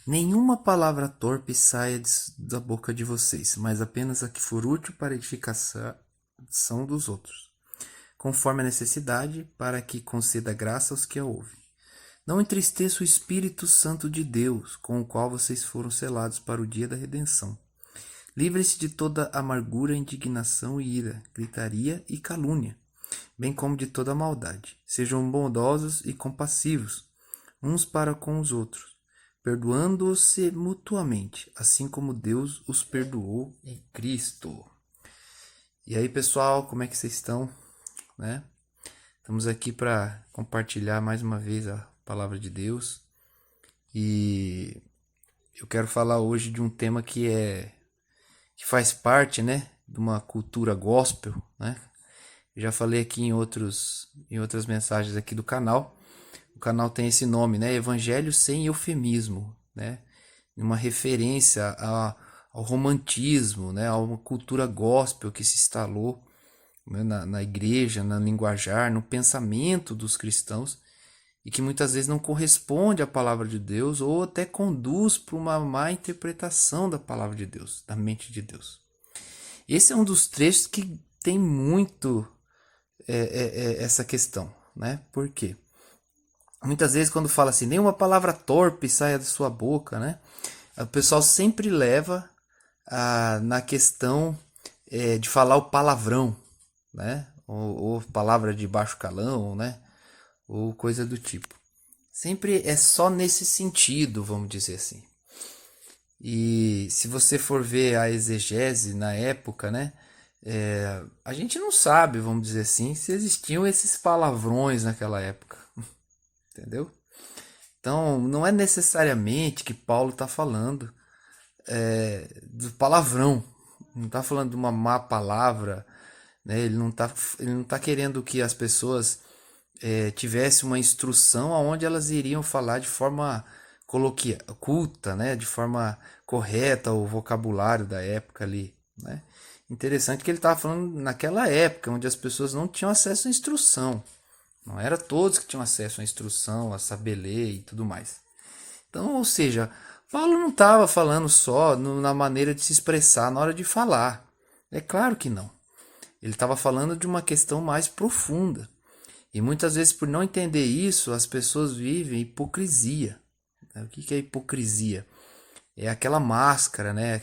Nenhuma palavra torpe saia da boca de vocês, mas apenas a que for útil para a edificação dos outros, conforme a necessidade, para que conceda graça aos que a ouvem. Não entristeça o Espírito Santo de Deus, com o qual vocês foram selados para o dia da redenção. Livre-se de toda amargura, indignação e ira, gritaria e calúnia, bem como de toda maldade. Sejam bondosos e compassivos, uns para com os outros, perdoando-se mutuamente, assim como Deus os perdoou em Cristo. E aí, pessoal, como é que vocês estão? Né? Estamos aqui para compartilhar mais uma vez a palavra de Deus. E eu quero falar hoje de um tema que faz parte, né, de uma cultura gospel, né? Eu já falei aqui em outras mensagens aqui do canal. O canal tem esse nome, né? Evangelho sem eufemismo, né? Uma referência ao romantismo, né? A uma cultura gospel que se instalou, né? na igreja, na linguajar, no pensamento dos cristãos e que muitas vezes não corresponde à palavra de Deus ou até conduz para uma má interpretação da palavra de Deus, da mente de Deus. Esse é um dos trechos que tem muito essa questão, né? Por quê? Muitas vezes quando fala assim, nenhuma palavra torpe saia da sua boca, né? O pessoal sempre leva na questão de falar o palavrão, né? Ou palavra de baixo calão, né? Ou coisa do tipo. Sempre é só nesse sentido, vamos dizer assim. E se você for ver a exegese na época, né? A gente não sabe, vamos dizer assim, se existiam esses palavrões naquela época. Entendeu? Então, não é necessariamente que Paulo está falando do palavrão. Não está falando de uma má palavra. Né? Ele não tá querendo que as pessoas tivessem uma instrução onde elas iriam falar de forma culta, né? De forma correta, o vocabulário da época ali. Né? Interessante que ele estava falando naquela época, onde as pessoas não tinham acesso à instrução. Não era todos que tinham acesso à instrução, a saber ler e tudo mais. Então, ou seja, Paulo não estava falando só na maneira de se expressar na hora de falar. É claro que não. Ele estava falando de uma questão mais profunda. E muitas vezes, por não entender isso, as pessoas vivem hipocrisia. O que é hipocrisia? É aquela máscara, né?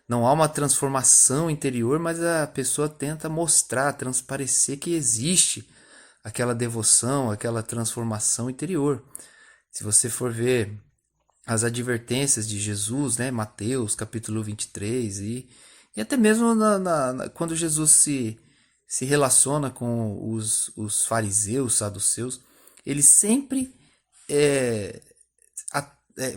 Não há uma transformação interior, mas a pessoa tenta mostrar, transparecer que existe aquela devoção, aquela transformação interior. Se você for ver as advertências de Jesus, né, Mateus capítulo 23, e até mesmo quando Jesus se relaciona com os fariseus, saduceus, ele sempre,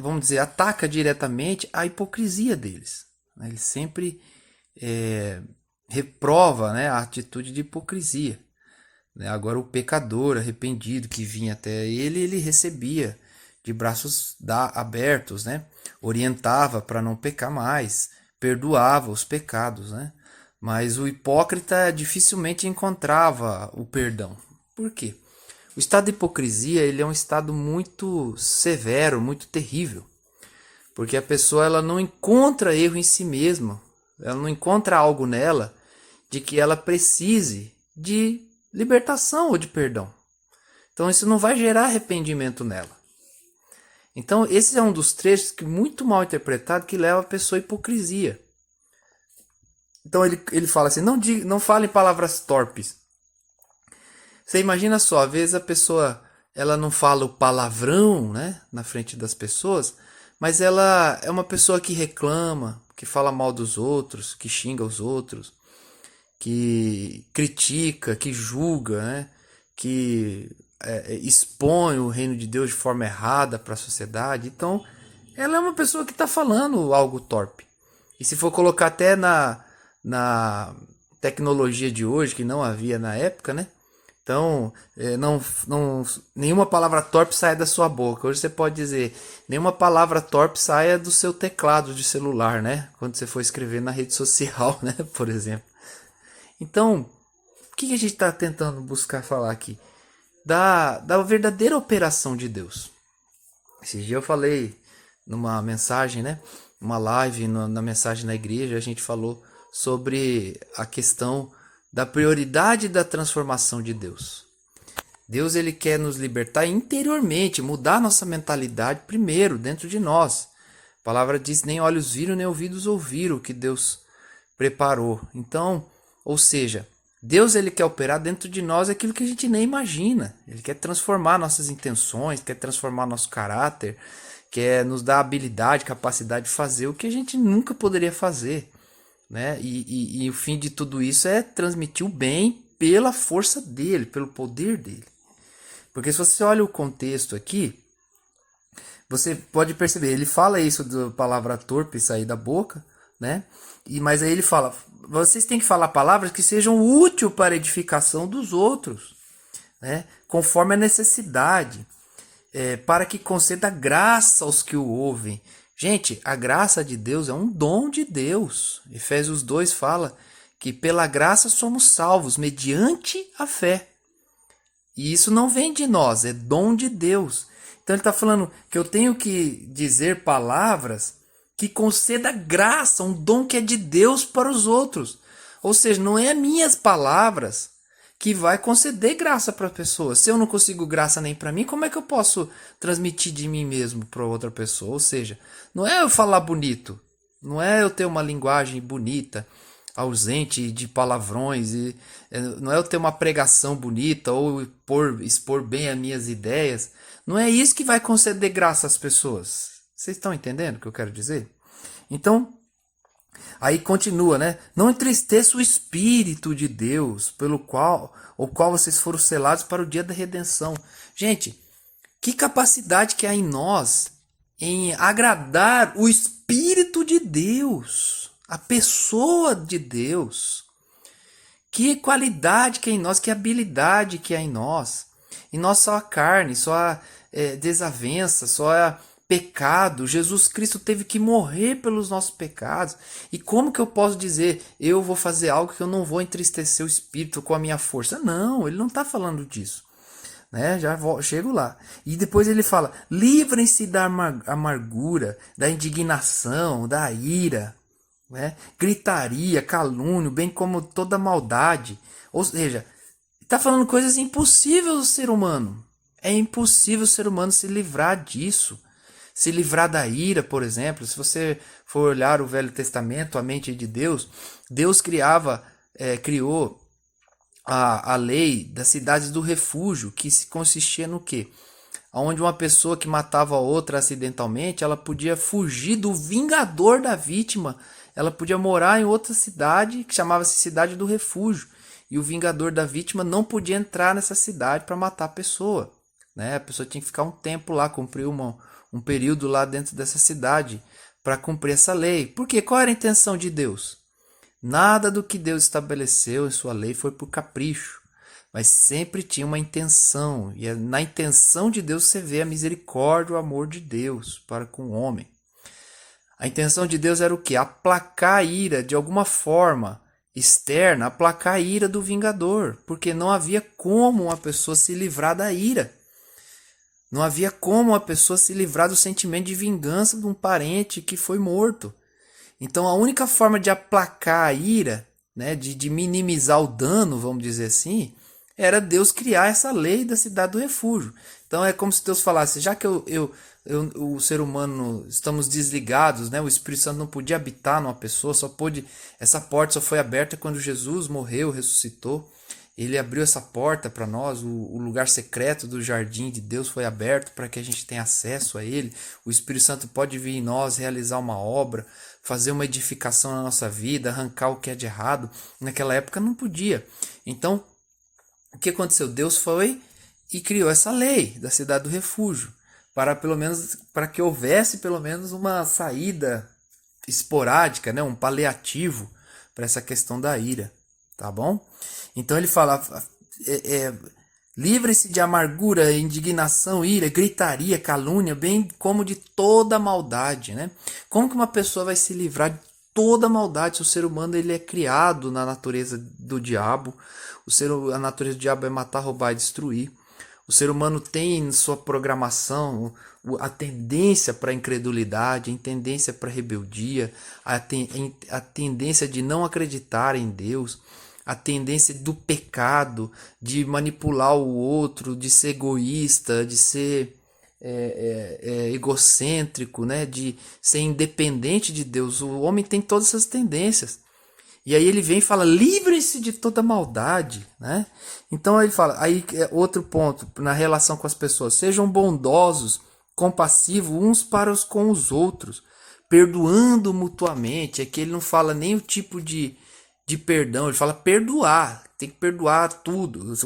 vamos dizer, ataca diretamente a hipocrisia deles. Ele sempre reprova, né, a atitude de hipocrisia. Agora o pecador arrependido que vinha até ele recebia de braços abertos, né? Orientava para não pecar mais, perdoava os pecados, né? Mas o hipócrita dificilmente encontrava o perdão. Por quê? O estado de hipocrisia ele é um estado muito severo, muito terrível, porque a pessoa ela não encontra erro em si mesma, ela não encontra algo nela de que ela precise de libertação ou de perdão. Então isso não vai gerar arrependimento nela. Então esse é um dos trechos que muito mal interpretado que leva a pessoa à hipocrisia. Então ele fala assim, não fale palavras torpes. Você imagina só, às vezes a pessoa ela não fala o palavrão, né, na frente das pessoas, mas ela é uma pessoa que reclama, que fala mal dos outros, que xinga os outros, que critica, que julga, né? Que expõe o reino de Deus de forma errada para a sociedade. Então, ela é uma pessoa que está falando algo torpe. E se for colocar até na tecnologia de hoje, que não havia na época, né? Então, nenhuma palavra torpe saia da sua boca. Hoje você pode dizer, nenhuma palavra torpe saia do seu teclado de celular, né? Quando você for escrever na rede social, né? Por exemplo. Então, o que a gente está tentando buscar falar aqui? Da verdadeira operação de Deus. Esse dia eu falei numa mensagem, né? Uma live na mensagem na igreja, a gente falou sobre a questão da prioridade da transformação de Deus. Deus ele quer nos libertar interiormente, mudar nossa mentalidade primeiro, dentro de nós. A palavra diz, nem olhos viram, nem ouvidos ouviram o que Deus preparou. Então, ou seja, Deus ele quer operar dentro de nós aquilo que a gente nem imagina. Ele quer transformar nossas intenções, quer transformar nosso caráter, quer nos dar habilidade, capacidade de fazer o que a gente nunca poderia fazer, né? E o fim de tudo isso é transmitir o bem pela força dele, pelo poder dele. Porque se você olha o contexto aqui, você pode perceber, ele fala isso da palavra torpe sair da boca, né? Mas aí ele fala, vocês têm que falar palavras que sejam úteis para a edificação dos outros, né? Conforme a necessidade, para que conceda graça aos que o ouvem. Gente, a graça de Deus é um dom de Deus. Efésios 2 fala que pela graça somos salvos, mediante a fé. E isso não vem de nós, é dom de Deus. Então ele está falando que eu tenho que dizer palavras que conceda graça, um dom que é de Deus para os outros. Ou seja, não é minhas palavras que vai conceder graça para a pessoa. Se eu não consigo graça nem para mim, como é que eu posso transmitir de mim mesmo para outra pessoa? Ou seja, não é eu falar bonito, não é eu ter uma linguagem bonita, ausente de palavrões, não é eu ter uma pregação bonita ou expor bem as minhas ideias. Não é isso que vai conceder graça às pessoas. Vocês estão entendendo o que eu quero dizer? Então, aí continua, né? Não entristeça o Espírito de Deus, o qual vocês foram selados para o dia da redenção. Gente, que capacidade que há em nós em agradar o Espírito de Deus, a pessoa de Deus. Que qualidade que há em nós, que habilidade que há em nós. Em nós só há carne, só há desavença, só há pecado. Jesus Cristo teve que morrer pelos nossos pecados. E como que eu posso dizer, eu vou fazer algo que eu não vou entristecer o Espírito com a minha força? Não, ele não está falando disso. Né? Chego lá. E depois ele fala, livrem-se da amargura, da indignação, da ira, né? Gritaria, calúnio, bem como toda maldade. Ou seja, está falando coisas impossíveis ao ser humano. É impossível o ser humano se livrar disso. Se livrar da ira, por exemplo. Se você for olhar o Velho Testamento, a mente de Deus, Deus criou a lei das cidades do refúgio, que consistia no quê? Onde uma pessoa que matava a outra acidentalmente, ela podia fugir do vingador da vítima. Ela podia morar em outra cidade, que chamava-se Cidade do Refúgio. E o vingador da vítima não podia entrar nessa cidade para matar a pessoa. Né? A pessoa tinha que ficar um tempo lá, cumprir um período lá dentro dessa cidade para cumprir essa lei. Por quê? Qual era a intenção de Deus? Nada do que Deus estabeleceu em sua lei foi por capricho, mas sempre tinha uma intenção. E na intenção de Deus você vê a misericórdia, o amor de Deus para com o homem. A intenção de Deus era o quê? Aplacar a ira de alguma forma externa, aplacar a ira do vingador, porque não havia como uma pessoa se livrar da ira. Não havia como uma pessoa se livrar do sentimento de vingança de um parente que foi morto. Então a única forma de aplacar a ira, né, de minimizar o dano, vamos dizer assim, era Deus criar essa lei da cidade do refúgio. Então é como se Deus falasse, já que o ser humano estamos desligados, né, o Espírito Santo não podia habitar numa pessoa, essa porta só foi aberta quando Jesus morreu, ressuscitou. Ele abriu essa porta para nós, o lugar secreto do jardim de Deus foi aberto para que a gente tenha acesso a ele. O Espírito Santo pode vir em nós, realizar uma obra, fazer uma edificação na nossa vida, arrancar o que é de errado. Naquela época não podia. Então, o que aconteceu? Deus foi e criou essa lei da cidade do refúgio, para que houvesse pelo menos uma saída esporádica, né? Um paliativo para essa questão da ira. Tá bom? Então ele fala, livre-se de amargura, indignação, ira, gritaria, calúnia, bem como de toda maldade, né? Como que uma pessoa vai se livrar de toda maldade se o ser humano ele é criado na natureza do diabo? A natureza do diabo é matar, roubar e destruir. O ser humano tem em sua programação a tendência para a incredulidade, a tendência para a rebeldia, a tendência de não acreditar em Deus, a tendência do pecado, de manipular o outro, de ser egoísta, de ser egocêntrico, né? De ser independente de Deus. O homem tem todas essas tendências. E aí ele vem e fala, livrem-se de toda maldade, né? Então ele fala, aí outro ponto na relação com as pessoas, sejam bondosos, compassivos uns para com os outros, perdoando mutuamente. Aqui ele não fala nem o tipo de perdão, ele fala perdoar, tem que perdoar tudo.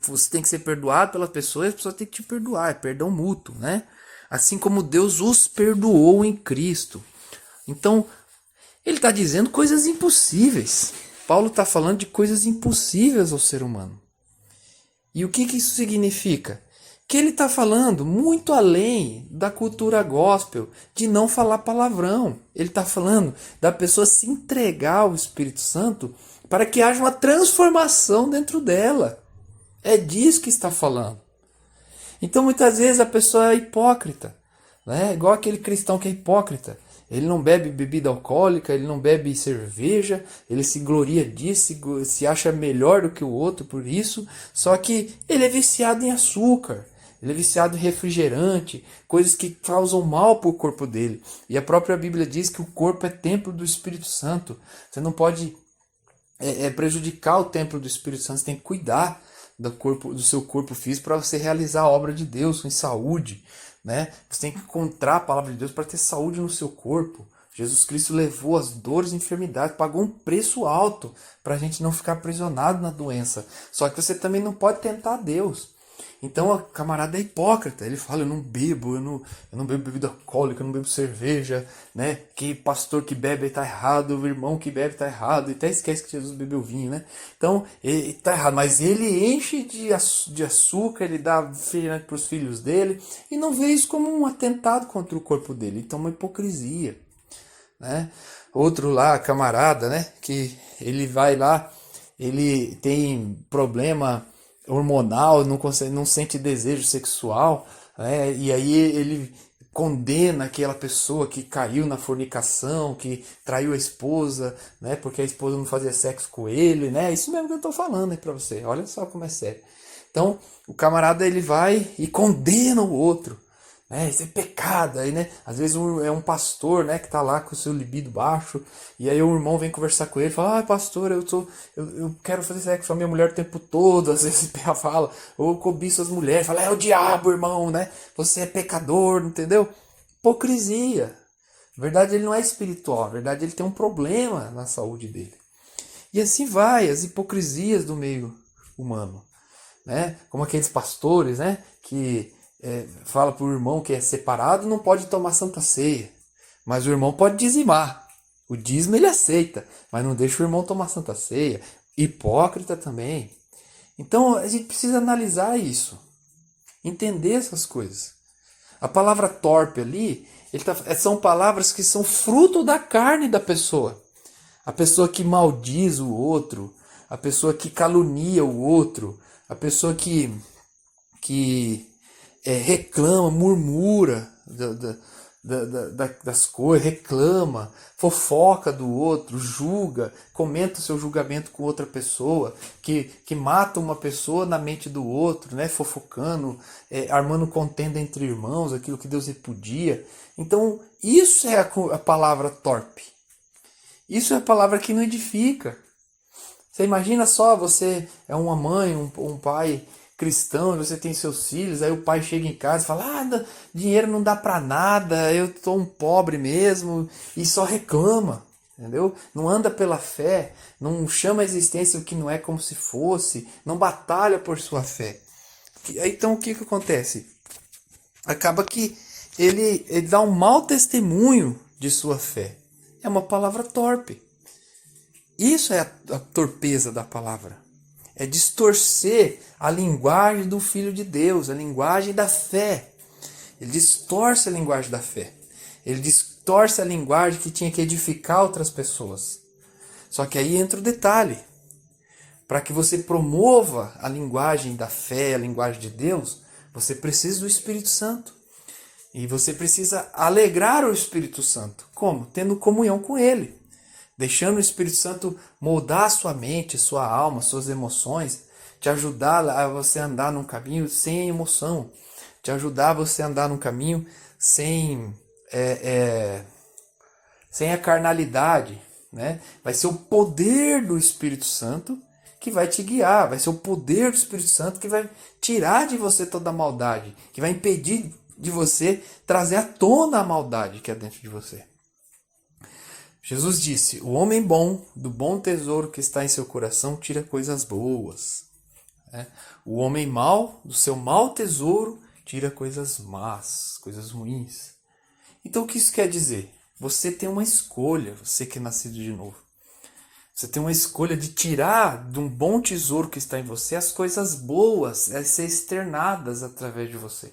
Você tem que ser perdoado pelas pessoas, as pessoas têm que te perdoar, é perdão mútuo, né? Assim como Deus os perdoou em Cristo. Então, ele está dizendo coisas impossíveis. Paulo está falando de coisas impossíveis ao ser humano. E o que isso significa? Que ele está falando muito além da cultura gospel, de não falar palavrão. Ele está falando da pessoa se entregar ao Espírito Santo para que haja uma transformação dentro dela. É disso que está falando. Então muitas vezes a pessoa é hipócrita, né? Igual aquele cristão que é hipócrita. Ele não bebe bebida alcoólica, ele não bebe cerveja, ele se gloria disso, se acha melhor do que o outro por isso, só que ele é viciado em açúcar, ele é viciado em refrigerante, coisas que causam mal para o corpo dele. E a própria Bíblia diz que o corpo é templo do Espírito Santo. Você não pode prejudicar o templo do Espírito Santo, você tem que cuidar do seu corpo físico para você realizar a obra de Deus em saúde. Né? Você tem que encontrar a palavra de Deus para ter saúde no seu corpo. Jesus Cristo levou as dores e enfermidades, pagou um preço alto para a gente não ficar aprisionado na doença. Só que você também não pode tentar Deus. Então o camarada é hipócrita, ele fala, eu não bebo bebida alcoólica, eu não bebo cerveja, né? Que pastor que bebe está errado, o irmão que bebe está errado, e até esquece que Jesus bebeu vinho, né? Então, ele está errado, mas ele enche de açúcar, ele dá refrigerante para os filhos dele, e não vê isso como um atentado contra o corpo dele, então uma hipocrisia, né? Outro lá, camarada, né? Que ele vai lá, ele tem problema hormonal, não sente desejo sexual, né? E aí ele condena aquela pessoa que caiu na fornicação, que traiu a esposa, né? Porque a esposa não fazia sexo com ele, né? Isso mesmo que eu estou falando aí para você. Olha só como é sério. Então, o camarada ele vai e condena o outro. Isso é pecado, aí, né? Às vezes é um pastor, né, que está lá com o seu libido baixo, e aí o irmão vem conversar com ele e fala, pastor, eu quero fazer sexo com a minha mulher o tempo todo, às vezes fala, ou cobiço as mulheres, fala, é o diabo, irmão, né? Você é pecador, entendeu? Hipocrisia. Na verdade, ele não é espiritual, na verdade, ele tem um problema na saúde dele. E assim vai, as hipocrisias do meio humano, né? Como aqueles pastores, né, que fala para o irmão que é separado, não pode tomar santa ceia, mas o irmão pode dizimar. O dízimo ele aceita, mas não deixa o irmão tomar santa ceia. Hipócrita também. Então a gente precisa analisar isso, entender essas coisas. A palavra torpe ali, são palavras que são fruto da carne da pessoa. A pessoa que maldiz o outro, a pessoa que calunia o outro, a pessoa que reclama, murmura das coisas, reclama, fofoca do outro, julga, comenta o seu julgamento com outra pessoa, que mata uma pessoa na mente do outro, né? Fofocando, armando contenda entre irmãos, aquilo que Deus repudia. Então, isso é a palavra torpe. Isso é a palavra que não edifica. Você imagina só, você é uma mãe, um pai cristão, você tem seus filhos, aí o pai chega em casa e fala, dinheiro não dá pra nada, eu tô um pobre mesmo, e só reclama, entendeu? Não anda pela fé, não chama a existência o que não é como se fosse, não batalha por sua fé. Então o que acontece? Acaba que ele dá um mau testemunho de sua fé. É uma palavra torpe. Isso é a torpeza da palavra. É distorcer a linguagem do Filho de Deus, a linguagem da fé. Ele distorce a linguagem da fé. Ele distorce a linguagem que tinha que edificar outras pessoas. Só que aí entra o detalhe. Para que você promova a linguagem da fé, a linguagem de Deus, você precisa do Espírito Santo. E você precisa alegrar o Espírito Santo. Como? Tendo comunhão com Ele. Deixando o Espírito Santo moldar a sua mente, sua alma, suas emoções, te ajudar a você andar num caminho sem emoção, te ajudar a você andar num caminho sem a carnalidade, né? Vai ser o poder do Espírito Santo que vai te guiar, vai ser o poder do Espírito Santo que vai tirar de você toda a maldade, que vai impedir de você trazer à tona a maldade que é dentro de você. Jesus disse: o homem bom, do bom tesouro que está em seu coração, tira coisas boas. O homem mau, do seu mau tesouro, tira coisas más, coisas ruins. Então o que isso quer dizer? Você tem uma escolha, você que é nascido de novo. Você tem uma escolha de tirar de um bom tesouro que está em você as coisas boas, a ser externadas através de você.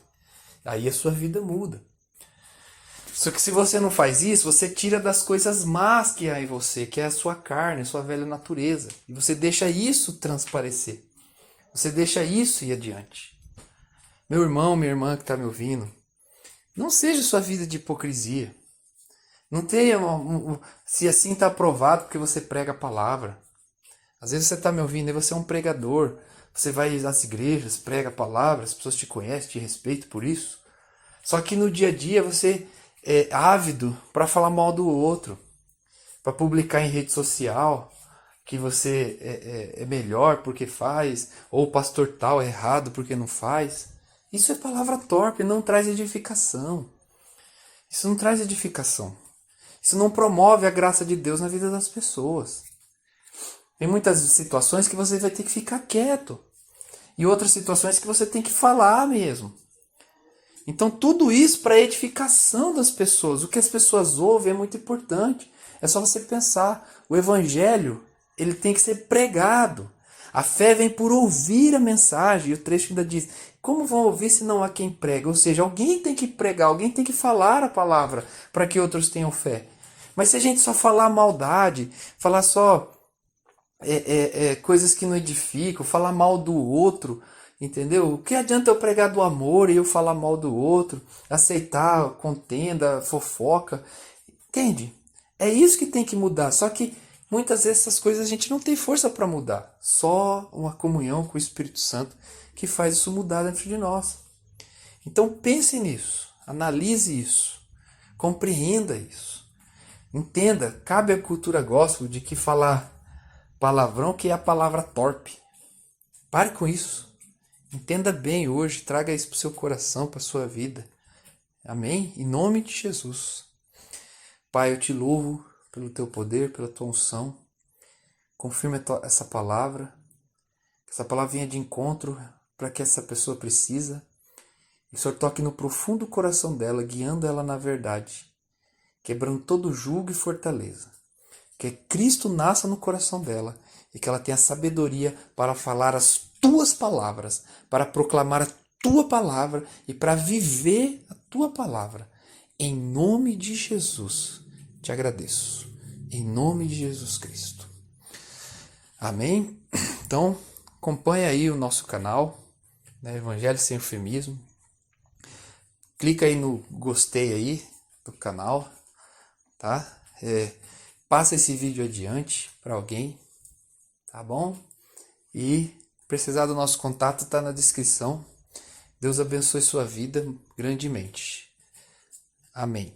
Aí a sua vida muda. Só que se você não faz isso, você tira das coisas más que há em você, que é a sua carne, a sua velha natureza. E você deixa isso transparecer. Você deixa isso ir adiante. Meu irmão, minha irmã que está me ouvindo, não seja sua vida de hipocrisia. Não tenha, se assim está aprovado porque você prega a palavra. Às vezes você está me ouvindo e você é um pregador. Você vai nas igrejas, prega a palavra, as pessoas te conhecem, te respeitam por isso. Só que no dia a dia você é ávido para falar mal do outro, para publicar em rede social que você é melhor porque faz, ou o pastor tal é errado porque não faz. Isso é palavra torpe, não traz edificação. Isso não traz edificação. Isso não promove a graça de Deus na vida das pessoas. Tem muitas situações que você vai ter que ficar quieto. E outras situações que você tem que falar mesmo. Então tudo isso para a edificação das pessoas. O que as pessoas ouvem é muito importante. É só você pensar. O evangelho, ele tem que ser pregado. A fé vem por ouvir a mensagem. E o trecho ainda diz: como vão ouvir se não há quem prega? Ou seja, alguém tem que pregar, alguém tem que falar a palavra para que outros tenham fé. Mas se a gente só falar maldade, falar só coisas que não edificam, falar mal do outro, entendeu? O que adianta eu pregar do amor e eu falar mal do outro, aceitar contenda, fofoca? Entende? É isso que tem que mudar. Só que muitas vezes essas coisas a gente não tem força para mudar. Só uma comunhão com o Espírito Santo que faz isso mudar dentro de nós. Então pense nisso, analise isso, compreenda isso. Entenda, cabe à cultura gospel de que falar palavrão que é a palavra torpe. Pare com isso. Entenda bem hoje, traga isso para o seu coração, para a sua vida. Amém? Em nome de Jesus. Pai, eu te louvo pelo teu poder, pela tua unção. Confirma essa palavra. Que essa palavra venha de encontro para que essa pessoa precisa. E o Senhor toque no profundo coração dela, guiando ela na verdade. Quebrando todo jugo e fortaleza. Que Cristo nasça no coração dela e que ela tenha sabedoria para falar as tuas palavras, para proclamar a tua palavra e para viver a tua palavra. Em nome de Jesus, te agradeço. Em nome de Jesus Cristo. Amém? Então, acompanhe aí o nosso canal, né, Evangelho Sem Eufemismo. Clica aí no gostei aí do canal, tá? Passa esse vídeo adiante para alguém, tá bom? E precisar do nosso contato está na descrição. Deus abençoe sua vida grandemente. Amém.